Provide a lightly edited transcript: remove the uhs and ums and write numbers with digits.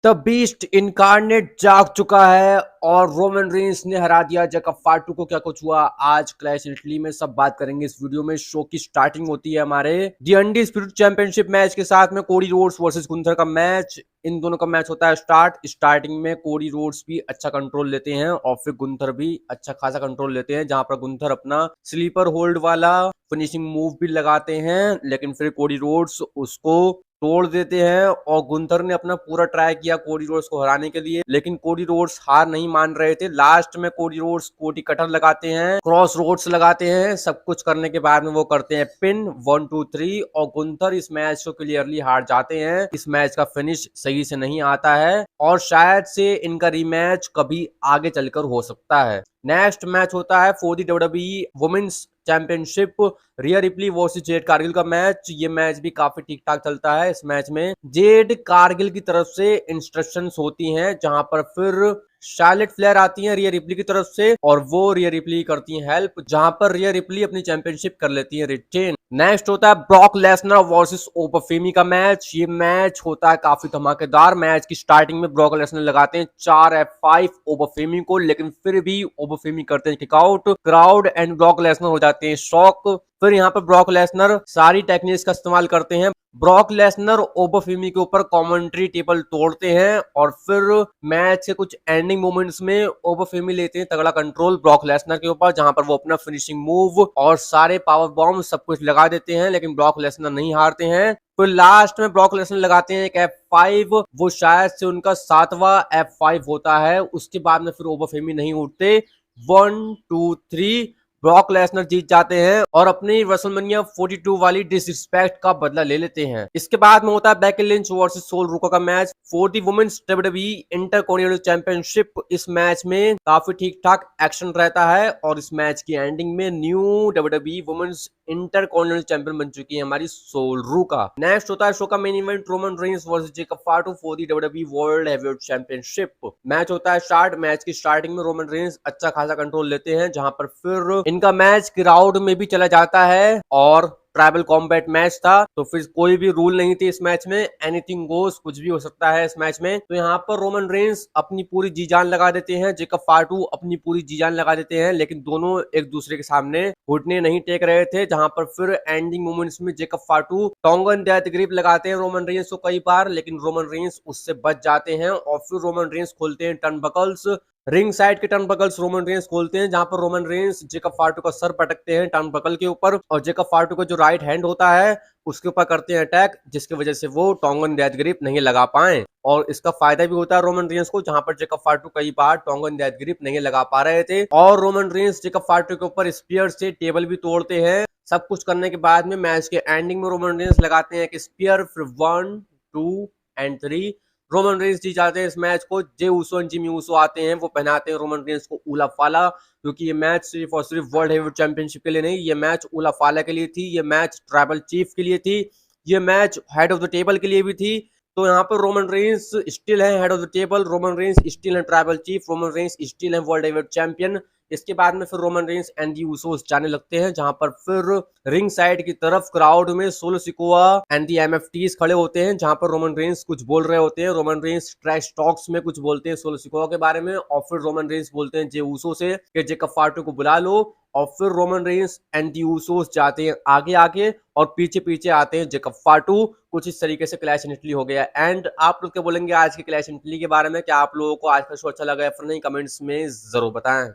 The beast incarnate जाग चुका है और रोमन रेंस ने हरा दिया जैकब फाटू को। क्या कुछ हुआ आज क्लैश इटली में, सब बात करेंगे इस वीडियो में। शो की स्टार्टिंग होती है हमारे दी अनडिस्प्यूटेड चैंपियनशिप मैच के साथ में कोडी रोड्स वर्सेस गुंथर का मैच। इन दोनों का मैच होता है स्टार्टिंग में कोडी रोड्स भी अच्छा कंट्रोल लेते हैं और फिर गुंथर भी अच्छा खासा कंट्रोल लेते हैं, जहां पर गुंथर अपना स्लीपर होल्ड वाला फिनिशिंग मूव भी लगाते हैं, लेकिन फिर कोडी रोड्स उसको तोड़ देते हैं। और गुंथर ने अपना पूरा ट्राई किया कोडी रोड्स को हराने के लिए, लेकिन कोडी रोड्स हार नहीं मान रहे थे। लास्ट में कोडी रोड्स कोडी कटर लगाते हैं, क्रॉस रोड्स लगाते हैं, सब कुछ करने के बाद में वो करते हैं पिन 1 2 3 और गुंथर इस मैच को क्लियरली हार जाते हैं। इस मैच का फिनिश सही से नहीं आता है और शायद से इनका रीमैच कभी आगे चलकर हो सकता है। नेक्स्ट मैच होता है for the WWE women's championship, Rhea Ripley versus Jade Cargill का मैच। ये मैच भी काफी ठीक ठाक चलता है। इस मैच में जेड कारगिल की तरफ से इंस्ट्रक्शंस होती हैं, जहां पर फिर शार्लेट फ्लेयर आती हैं रिया रिप्ली की तरफ से और वो रिया रिप्ली करती हैं हेल्प, जहां पर रिया रिप्ली अपनी चैंपियनशिप कर लेती है रिटेन। नेक्स्ट होता है ब्रॉक लेसनर वर्सेस ओबाफेमी का मैच। ये मैच होता है काफी धमाकेदार। मैच की स्टार्टिंग में ब्रॉक लेसनर लगाते हैं 4 F5 ओबाफेमी को, लेकिन फिर भी ओबाफेमी करते हैं kick out. Crowd and Brock Lesnar हो जाते हैं शॉक। फिर यहाँ पर ब्रॉक लेसनर सारी टेक्निक्स का इस्तेमाल करते हैं। ब्रॉक लेसनर ओबाफेमी के ऊपर कमेंट्री टेबल तोड़ते हैं और फिर मैच के कुछ एंडिंग मोमेंट्स में ओबाफेमी लेते हैं तगड़ा कंट्रोल ब्रॉक लेसनर के ऊपर, जहां पर वो अपना फिनिशिंग मूव और सारे पावर बॉम्ब सब कुछ लगा देते हैं, लेकिन ब्रॉक लेसनर नहीं हारते हैं। फिर लास्ट में ब्रॉक लेसनर लगाते हैं एक F5, वो शायद से उनका 7वां F5 होता है। उसके बाद में फिर ओबाफेमी नहीं उठते। 1 2 3 ब्रॉक लेसनर जीत जाते हैं और अपनी रेसलमेनिया 42 वाली डिसरिस्पेक्ट का बदला ले लेते हैं। इसके बाद में होता है Becky Lynch versus Sol Ruca का match for the women's WWE intercontinental championship. इस मैच में काफी ठीक ठाक एक्शन रहता है और इस मैच की एंडिंग में new WWE women's intercontinental champion बन चुकी है हमारी सोल रूका। नेक्स्ट होता है शो का main event Roman Reigns versus Jacob फाटू for the WWE world heavyweight championship. Match होता है मैच की स्टार्टिंग में रोमन रेंस अच्छा खासा कंट्रोल लेते हैं, जहां पर फिर इनका मैच क्राउड में भी चला जाता है और ट्राइबल कॉम्बैट मैच था, तो फिर कोई भी रूल नहीं थी इस मैच में। एनीथिंग गोस, कुछ भी हो सकता है इस मैच में। तो यहाँ पर रोमन रेंस अपनी पूरी जी जान लगा देते हैं, जेकब फाटू अपनी पूरी जी जान लगा देते हैं, लेकिन दोनों एक दूसरे के सामने घुटने नहीं टेक रहे थे। जहां पर फिर एंडिंग मोमेंट्स में जेकब फाटू टोंगन डेथ ग्रिप लगाते हैं रोमन रेंस को कई बार, लेकिन रोमन रेंस उससे बच जाते हैं और फिर रोमन रेंस खोलते हैं टर्न बकल्स। रिंग साइड के टर्न बकल्स रोमन रेंस खोलते हैं, जहां पर रोमन रेंस जेकब फाटू का सर पटकते हैं टर्न बकल के ऊपर और जेकब फाटू का जो राइट हैंड होता है उसके ऊपर करते हैं अटैक, जिसकी वजह से वो टोंगन डेथ ग्रिप नहीं लगा पाए। और इसका फायदा भी होता है रोमन रेंस को, जहां पर जेकब फाटू कई बार टोंगन डेथ ग्रिप नहीं लगा पा रहे थे। और रोमन रेंस जेकब फाटू के ऊपर स्पीयर से टेबल भी तोड़ते हैं। सब कुछ करने के बाद में मैच के एंडिंग में रोमन रेंस लगाते हैं एक स्पीयर, फिर 1 2 एंड 3 रोमन रेंस जीत जाते हैं इस मैच को। जे ऊसो और जिमी ऊसो आते हैं, वो पहनाते हैं रोमन रेंस को उला फाला, क्योंकि ये मैच सिर्फ और सिर्फ वर्ल्ड हेवीवेट चैंपियनशिप के लिए नहीं, ये मैच उला फाला के लिए थी, ये मैच ट्राइबल चीफ के लिए थी, ये match head of the table के लिए भी थी। तो यहाँ पर रोमन रेंस स्टिल है head of the table, Roman Reigns still है tribal chief, Roman Reigns still है वर्ल्ड हेवीवेट चैंपियन। इसके बाद में फिर Roman Reigns and the Usos जाने लगते हैं, जहां पर फिर रिंग साइड की तरफ क्राउड में सोलो सिकोआ एंड दी एमएफटीज खड़े होते हैं, जहां पर रोमन रेंस कुछ बोल रहे होते हैं। रोमन रेंस ट्रैश टॉक्स में कुछ बोलते हैं सोलो सिकोआ के बारे में और फिर रोमन रेंस बोलते हैं जे ऊसो से कि जेकब फाटू को बुला लो। और फिर Roman Reigns and the Usos जाते हैं आगे आगे और पीछे पीछे आते हैं जेकब फाटू। कुछ इस तरीके से क्लैश इन इटली हो गया। एंड आप लोग क्या बोलेंगे आज के क्लैश इन इटली के बारे में? क्या आप लोगों को आज का शो अच्छा लगा या फिर नहीं? कमेंट्स में जरूर बताएं।